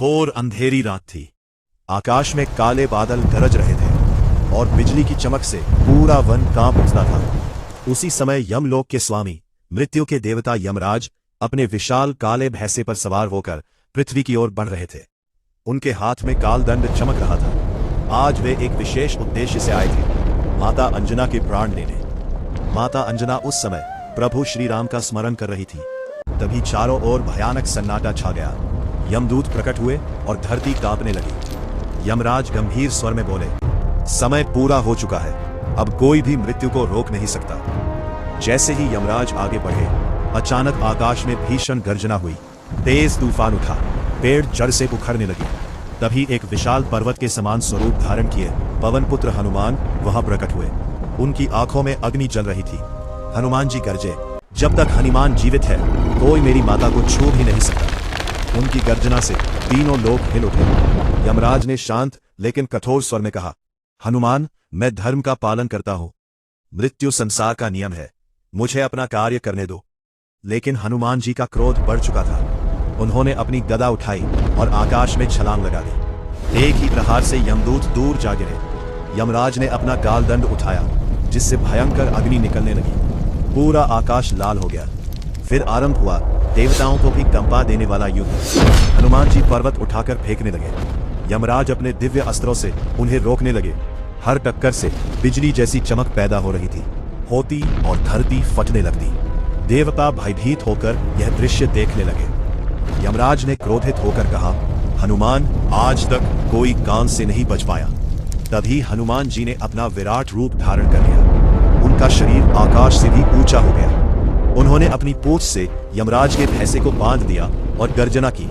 घोर अंधेरी रात थी। आकाश में काले बादल गरज रहे थे और बिजली की चमक से पूरा वन कांप उठता था। उसी समय यमलोक के स्वामी, मृत्यु के देवता यमराज अपने विशाल काले भैंसे पर सवार होकर पृथ्वी की ओर बढ़ रहे थे। उनके हाथ में कालदंड चमक रहा था। आज वे एक विशेष उद्देश्य से आए थे, माता अंजना के प्राण लेने। माता अंजना उस समय प्रभु श्री राम का स्मरण कर रही थी। तभी चारों ओर भयानक सन्नाटा छा गया। यमदूत प्रकट हुए और धरती कांपने लगी। यमराज गंभीर स्वर में बोले, समय पूरा हो चुका है, अब कोई भी मृत्यु को रोक नहीं सकता। जैसे ही यमराज आगे बढ़े, अचानक आकाश में भीषण गर्जना हुई। तेज तूफान उठा, पेड़ जड़ से उखड़ने लगे। तभी एक विशाल पर्वत के समान स्वरूप धारण किए पवन पुत्र हनुमान वहां प्रकट हुए। उनकी आंखों में अग्नि जल रही थी। हनुमान जी गरजे, जब तक हनुमान जीवित है कोई मेरी माता को छू भी नहीं सकता। उनकी गर्जना से तीनों लोग हिल उठे। यमराज ने शांत लेकिन कठोर स्वर में कहा, हनुमान, मैं धर्म का पालन करता हूं। मृत्यु संसार का नियम है, मुझे अपना कार्य करने दो। लेकिन हनुमान जी का क्रोध बढ़ चुका था। उन्होंने अपनी गदा उठाई और आकाश में छलांग लगा दी। एक ही प्रहार से यमदूत दूर जा गिरे। यमराज ने अपना कालदंड उठाया, जिससे भयंकर अग्नि निकलने लगी। पूरा आकाश लाल हो गया। फिर आरंभ हुआ देवताओं को भी कंपा देने वाला युद्ध। हनुमान जी पर्वत उठाकर फेंकने लगे। यमराज अपने दिव्य अस्त्रों से उन्हें रोकने लगे। हर टक्कर से बिजली जैसी चमक पैदा हो रही थी, होती और धरती फटने लगती। देवता भयभीत होकर यह दृश्य देखने लगे। यमराज ने क्रोधित होकर कहा, हनुमान, आज तक कोई कान से नहीं बच पाया। तभी हनुमान जी ने अपना विराट रूप धारण कर लिया। उनका शरीर आकाश से भी ऊंचा हो गया। उन्होंने अपनी पूंछ से यमराज के भैंसे को बांध दिया और गर्जना की,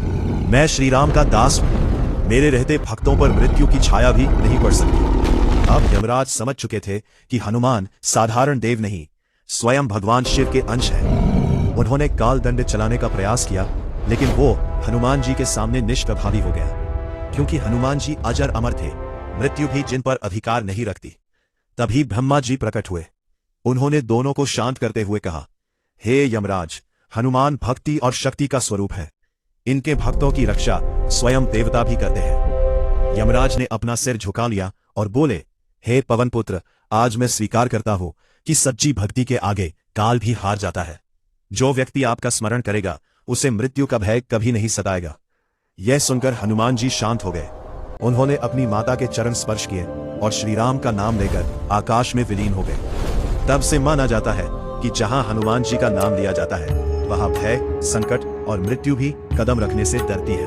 मैं श्री राम का दास हूं, मेरे रहते भक्तों पर मृत्यु की छाया भी नहीं पड़ सकती। अब यमराज समझ चुके थे कि हनुमान साधारण देव नहीं, स्वयं भगवान शिव के अंश हैं। उन्होंने कालदंड चलाने का प्रयास किया, लेकिन वो हनुमान जी के सामने निष्प्रभावी हो गया, क्योंकि हनुमान जी अजर अमर थे, मृत्यु भी जिन पर अधिकार नहीं रखती। तभी ब्रह्मा जी प्रकट हुए। उन्होंने दोनों को शांत करते हुए कहा, हे यमराज, हनुमान भक्ति और शक्ति का स्वरूप है। इनके भक्तों की रक्षा स्वयं देवता भी करते हैं। यमराज ने अपना सिर झुका लिया और बोले, हे पवन पुत्र, आज मैं स्वीकार करता हूं कि सच्ची भक्ति के आगे काल भी हार जाता है। जो व्यक्ति आपका स्मरण करेगा उसे मृत्यु का भय कभी नहीं सताएगा। यह सुनकर हनुमान जी शांत हो गए। उन्होंने अपनी माता के चरण स्पर्श किए और श्री राम का नाम लेकर आकाश में विलीन हो गए। तब से माना जाता है कि जहां हनुमान जी का नाम लिया जाता है, वहां भय, संकट और मृत्यु भी कदम रखने से डरती है।